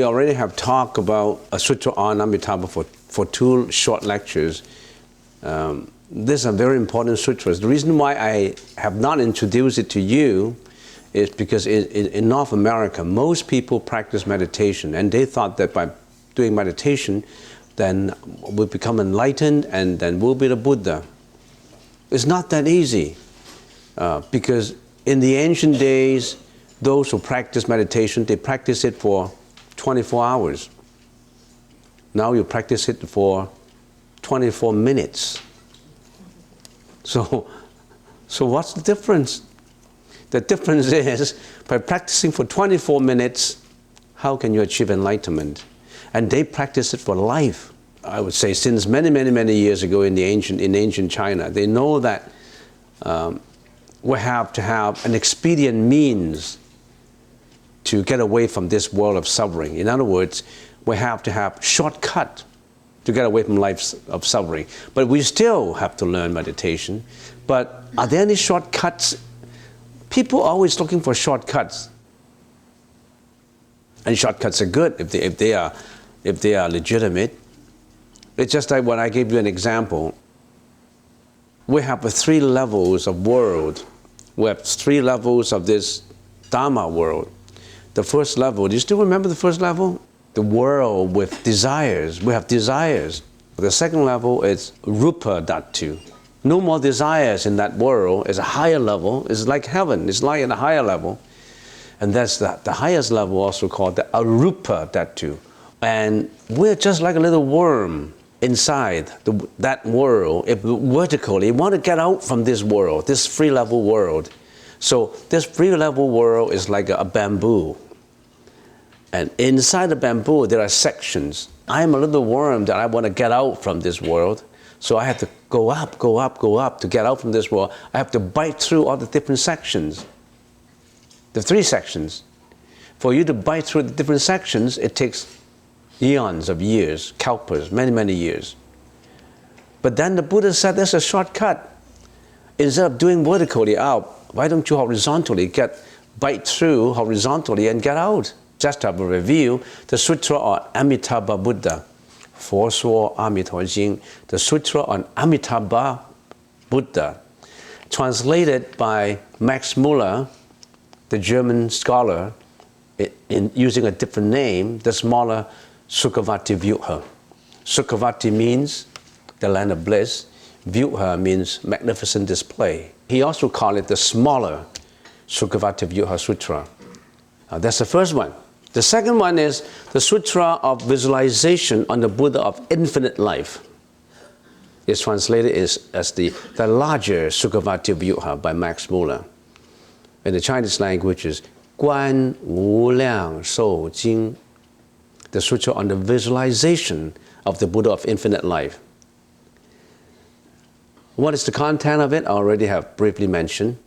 already have talked about a sutra on Amitabha for 2 short lectures. These are very important sutras. The reason why I have not introduced it to you is because in North America, most people practice meditation, and they thought that by doing meditation, then we'll become enlightened and then we'll be the Buddha. It's not that easy, because in the ancient days, those who practice meditation, they practice it for 24 hours. Now you practice it for 24 minutes. So what's the difference? The difference is, by practicing for 24 minutes, how can you achieve enlightenment? And they practice it for life. I would say since many years ago in ancient China, they know that we have to have an expedient means to get away from this world of suffering. In other words, we have to have shortcut to get away from life of suffering. But we still have to learn meditation. But are there any shortcuts? People are always looking for shortcuts. And shortcuts are good if they are legitimate. It's just like when I gave you an example. We have 3 levels of world. We have 3 levels of this Dharma world. The first level, do you still remember the first level? The world with desires. We have desires. The second level is Rupa Dhatu. No more desires in that world. It's a higher level. It's like heaven. It's like at a higher level. And that's the highest level, also called the Arupa Dhatu. And we're just like a little worm inside that world. If vertically, we want to get out from this world, this free-level world. So this free-level world is like a bamboo. And inside the bamboo, there are sections. I'm a little worm that I want to get out from this world. So I have to go up to get out from this world. I have to bite through all the different sections. The 3 sections. For you to bite through the different sections, it takes eons of years, kalpas, many years. But then the Buddha said there's a shortcut. Instead of doing vertically out, why don't you horizontally bite through horizontally and get out? Just to have a review, the Sutra on Amitabha Buddha, 佛说阿弥陀经, the Sutra on Amitabha Buddha, translated by Max Muller, the German scholar, in using a different name, the smaller Sukhavati Vyuha. Sukhavati means the land of bliss. Vyuha means magnificent display. He also called it the smaller Sukhavati Vyuha Sutra. That's the first one. The second one is the Sutra of Visualization on the Buddha of Infinite Life. It's translated as the larger Sukhavati Vyuha by Max Muller. In the Chinese language is 观无量寿经, the Sutra on the visualization of the Buddha of Infinite Life. What is the content of it? I already have briefly mentioned.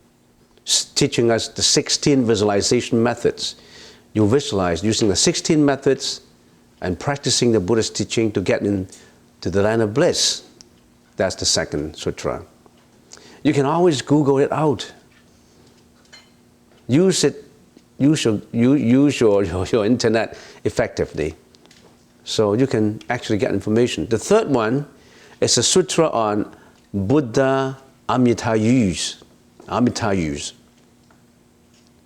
Teaching us the 16 visualization methods. You visualize using the 16 methods and practicing the Buddha's teaching to get into the land of bliss. That's the second sutra. You can always Google it out. Use your internet effectively, so you can actually get information. The third one is a sutra on Buddha Amitabha.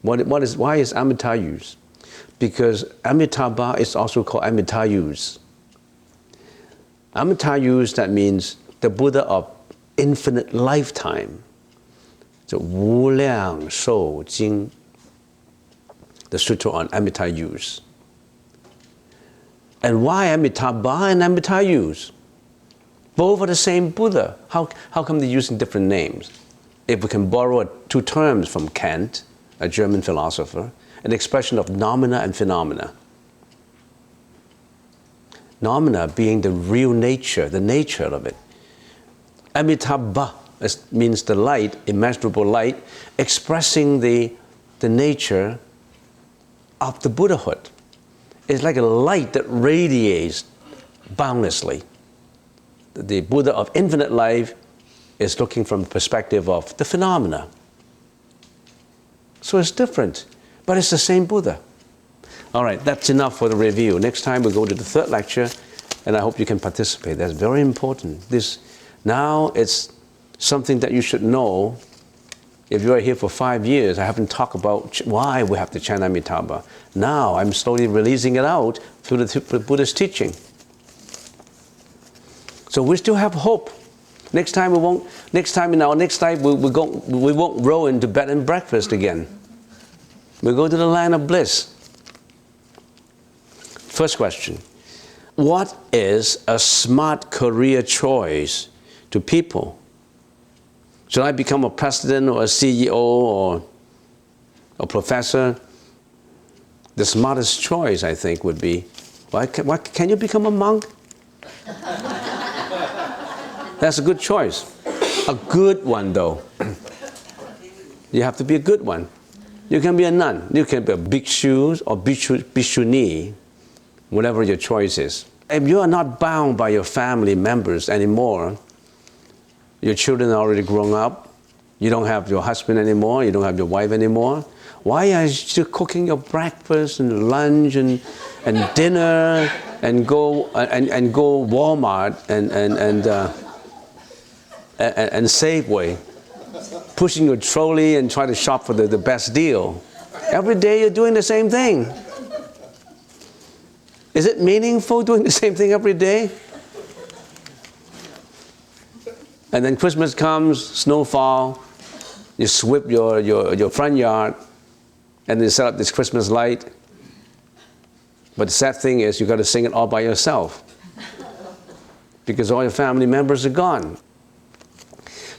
Why is Amitabha? Because Amitabha is also called Amitabha. Amitabha, that means the Buddha of infinite lifetime. So 无量寿经, the sutra on Amitabha. And why Amitabha and Amitabha? Both are the same Buddha. How come they're using different names? If we can borrow 2 terms from Kant, a German philosopher, an expression of nomina and phenomena. Nomina being the real nature, the nature of it. Amitabha means the light, immeasurable light, expressing the nature of the Buddhahood. It's like a light that radiates boundlessly. The Buddha of infinite life is looking from the perspective of the phenomena. So it's different, but it's the same Buddha. All right, that's enough for the review. Next time we'll go to the third lecture, and I hope you can participate. That's very important. Now it's something that you should know. If you are here for 5 years, I haven't talked about why we have to chant Amitabha. Now I'm slowly releasing it out through the Buddhist teaching. So we still have hope. Next time in our next life we won't roll into bed and breakfast again. We'll go to the land of bliss. First question. What is a smart career choice to people? Should I become a president or a CEO or a professor? The smartest choice, I think, would be, can you become a monk? That's a good choice. A good one, though. You have to be a good one. You can be a nun. You can be a bhikshu or bhikshuni, whatever your choice is. If you are not bound by your family members anymore, your children are already grown up, you don't have your husband anymore, you don't have your wife anymore, why are you still cooking your breakfast and lunch and dinner and go Walmart and Safeway, pushing your trolley and try to shop for the best deal? Every day you're doing the same thing. Is it meaningful doing the same thing every day? And then Christmas comes, snowfall, you sweep your front yard, and then set up this Christmas light. But the sad thing is, you got to sing it all by yourself, because all your family members are gone.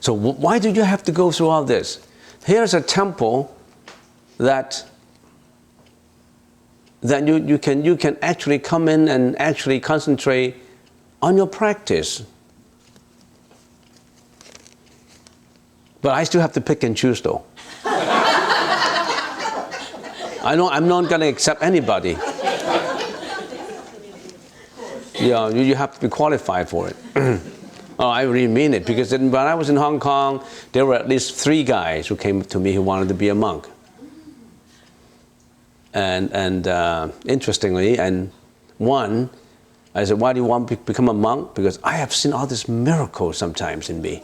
So why do you have to go through all this? Here's a temple that you can actually come in and actually concentrate on your practice. But I still have to pick and choose, though. I'm not going to accept anybody. Yeah, you have to be qualified for it. Oh, I really mean it, because when I was in Hong Kong, there were at least 3 guys who came to me who wanted to be a monk. And interestingly, one, I said, why do you want to become a monk? Because I have seen all these miracles sometimes in me.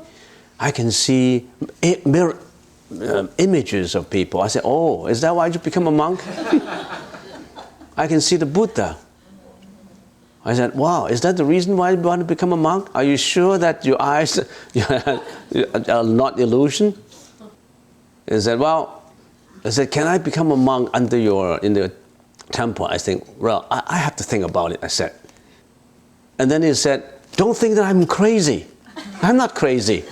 I can see images of people. I said, oh, is that why you become a monk? I can see the Buddha. I said, wow, is that the reason why you want to become a monk? Are you sure that your eyes are not illusion? He said, can I become a monk in the temple? I think, well, I have to think about it, I said. And then he said, don't think that I'm crazy. I'm not crazy.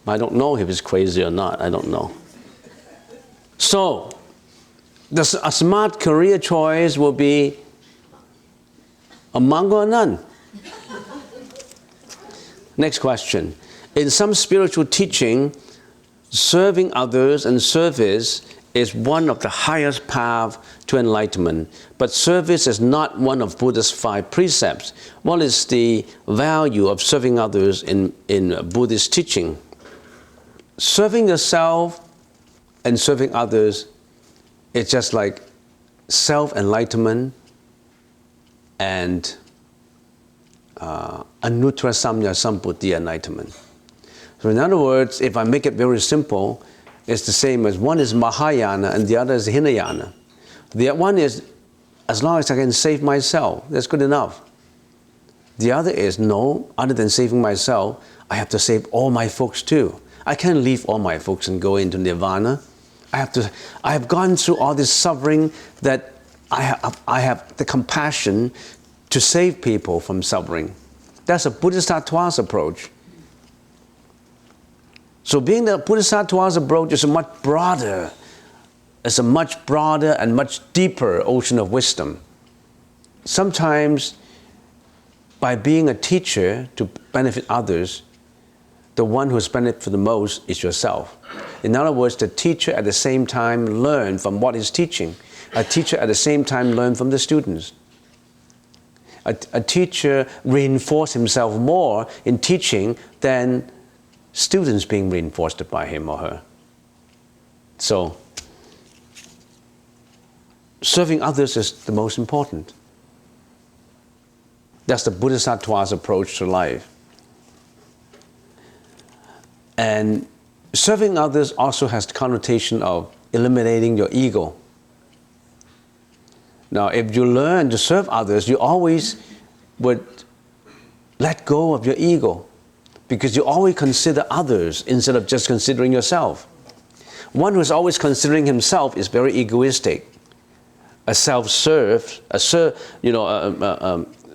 I don't know if he's crazy or not, I don't know. So, a smart career choice will be a monk or a nun. Next question. In some spiritual teaching, serving others and service is one of the highest paths to enlightenment. But service is not one of Buddha's 5 precepts. What is the value of serving others in Buddhist teaching? Serving yourself and serving others, it's just like self-enlightenment and anuttara samya sambuddhi enlightenment. So in other words, if I make it very simple, it's the same as one is Mahayana and the other is Hinayana. The one is, as long as I can save myself, that's good enough. The other is, no, other than saving myself, I have to save all my folks too. I can't leave all my folks and go into nirvana. I have gone through all this suffering that I have the compassion to save people from suffering. That's a Bodhisattva's approach. So being the Bodhisattva's approach is much broader. It's a much broader and much deeper ocean of wisdom. Sometimes, by being a teacher to benefit others, the one who's benefited the most is yourself. In other words, the teacher at the same time learns from what he's teaching. A teacher at the same time learns from the students. A teacher reinforces himself more in teaching than students being reinforced by him or her. So, serving others is the most important. That's the Bodhisattva's approach to life. And serving others also has the connotation of eliminating your ego. Now, if you learn to serve others, you always would let go of your ego, because you always consider others instead of just considering yourself. One who is always considering himself is very egoistic. A self-serve,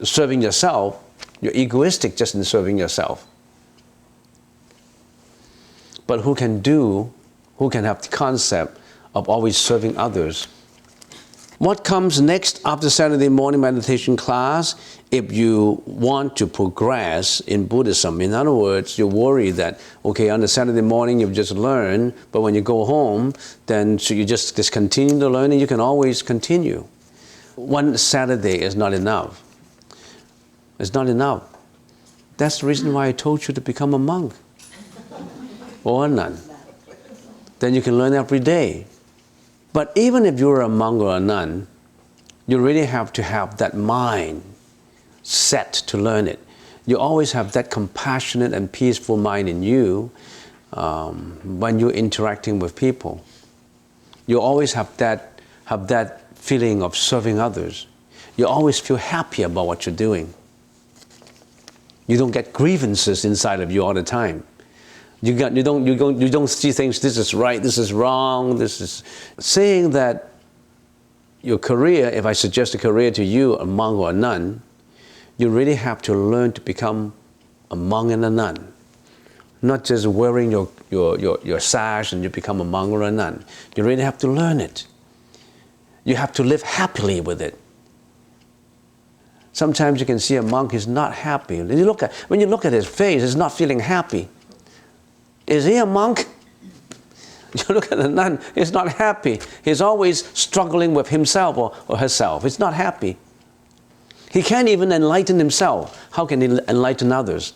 serving yourself, you're egoistic just in serving yourself. But who can have the concept of always serving others? What comes next after Saturday morning meditation class if you want to progress in Buddhism? In other words, you worry that, okay, on the Saturday morning you've just learned, but when you go home, then so you just discontinue the learning. You can always continue. One Saturday is not enough. It's not enough. That's the reason why I told you to become a monk or a nun. Then you can learn every day. But even if you're a monk or a nun, you really have to have that mind set to learn it. You always have that compassionate and peaceful mind in you when you're interacting with people. You always have that feeling of serving others. You always feel happy about what you're doing. You don't get grievances inside of you all the time. You don't see things, this is right, this is wrong, this is... Saying that your career, if I suggest a career to you, a monk or a nun, you really have to learn to become a monk and a nun. Not just wearing your sash and you become a monk or a nun. You really have to learn it. You have to live happily with it. Sometimes you can see a monk is not happy. When you look at his face, he's not feeling happy. Is he a monk? You look at a nun, he's not happy. He's always struggling with himself or herself. He's not happy. He can't even enlighten himself. How can he enlighten others?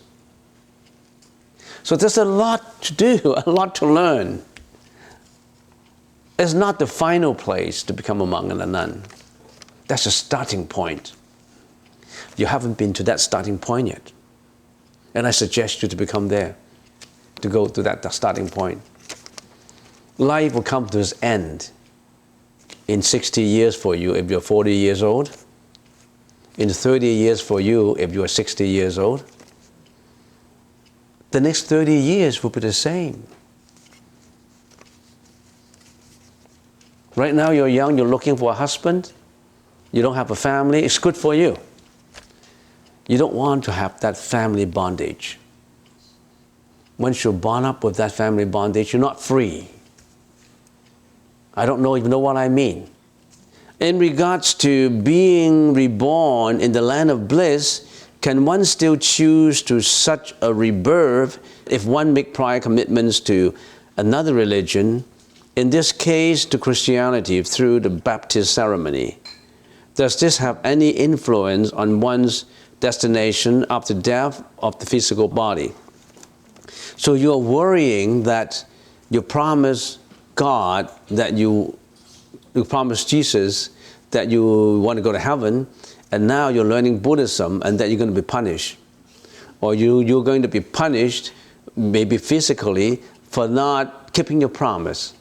So there's a lot to do, a lot to learn. It's not the final place to become a monk and a nun. That's a starting point. You haven't been to that starting point yet. And I suggest you to become there, to go to that starting point. Life will come to its end in 60 years for you if you're 40 years old, in 30 years for you if you're 60 years old. The next 30 years will be the same. Right now you're young, you're looking for a husband, you don't have a family, it's good for you. You don't want to have that family bondage. Once you're bound up with that family bondage, you're not free. I don't even know what I mean. In regards to being reborn in the land of bliss, can one still choose to such a rebirth if one make prior commitments to another religion, in this case to Christianity through the baptism ceremony? Does this have any influence on one's destination after death of the physical body? So you're worrying that you promised God, that you promised Jesus that you want to go to heaven, and now you're learning Buddhism and that you're going to be punished. Or you're going to be punished, maybe physically, for not keeping your promise.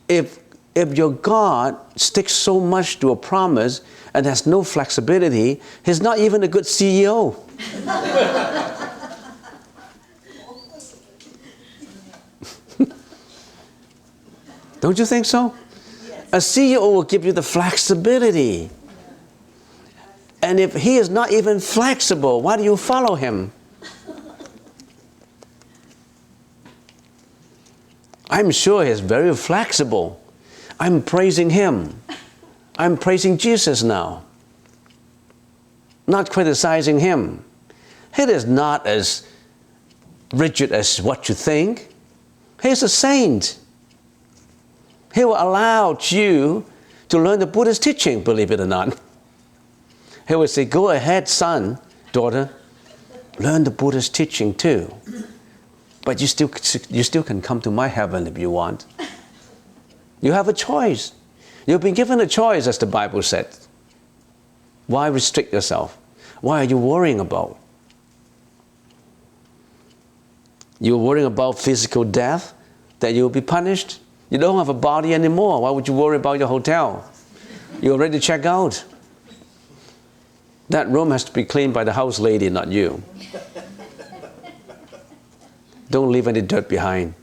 If your God sticks so much to a promise and has no flexibility, he's not even a good CEO. Don't you think so? Yes. A CEO will give you the flexibility. And if he is not even flexible, why do you follow him? I'm sure he's very flexible. I'm praising him. I'm praising Jesus now. Not criticizing him. He is not as rigid as what you think. He's a saint. He will allow you to learn the Buddhist teaching, believe it or not. He will say, go ahead, son, daughter, learn the Buddhist teaching too. But you still can come to my heaven if you want. You have a choice. You've been given a choice, as the Bible said. Why restrict yourself? Why are you worrying about? You're worrying about physical death, that you'll be punished. You don't have a body anymore. Why would you worry about your hotel? You already check out. That room has to be cleaned by the house lady, not you. Don't leave any dirt behind.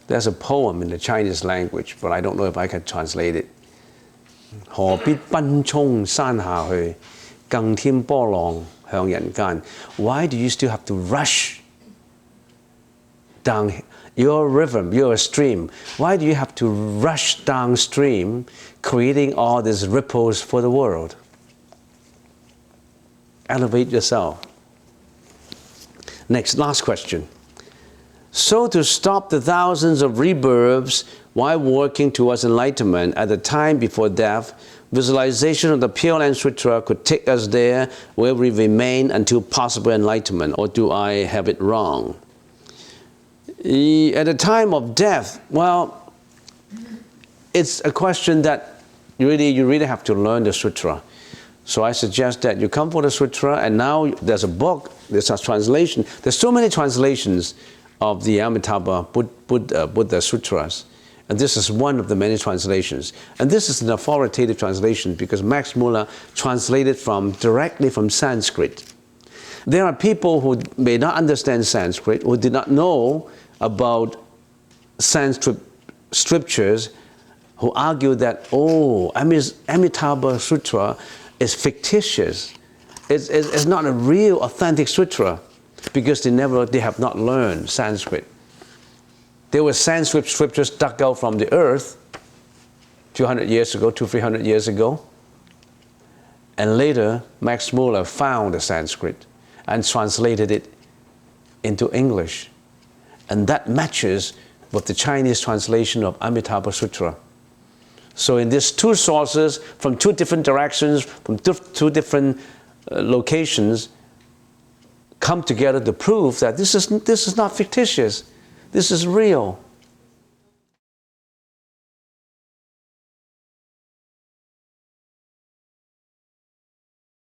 There's a poem in the Chinese language, but I don't know if I can translate it. 何必奔衝山下去，更添波浪向人間. Why do you still have to rush down your river, your stream? Why do you have to rush downstream, creating all these ripples for the world? Elevate yourself. Next, last question. So to stop the thousands of rebirths while working towards enlightenment at the time before death, visualization of the Pure Land Sutra could take us there where we remain until possible enlightenment, or do I have it wrong? At the time of death, well, it's a question that you really have to learn the Sutra. So I suggest that you come for the Sutra, and now there's a book, there's a translation. There's so many translations of the Amitabha Buddha Sutras. And this is one of the many translations. And this is an authoritative translation because Max Muller translated directly from Sanskrit. There are people who may not understand Sanskrit, who did not know about Sanskrit scriptures, who argue that, oh, Amitabha Sutra is fictitious. It's not a real, authentic sutra because they have not learned Sanskrit. There were Sanskrit scriptures dug out from the earth 200 years ago, 300 years ago. And later, Max Muller found the Sanskrit and translated it into English. And that matches with the Chinese translation of Amitabha Sutra. So in these two sources, from two different directions, from two different locations, come together to prove that this is not fictitious. This is real.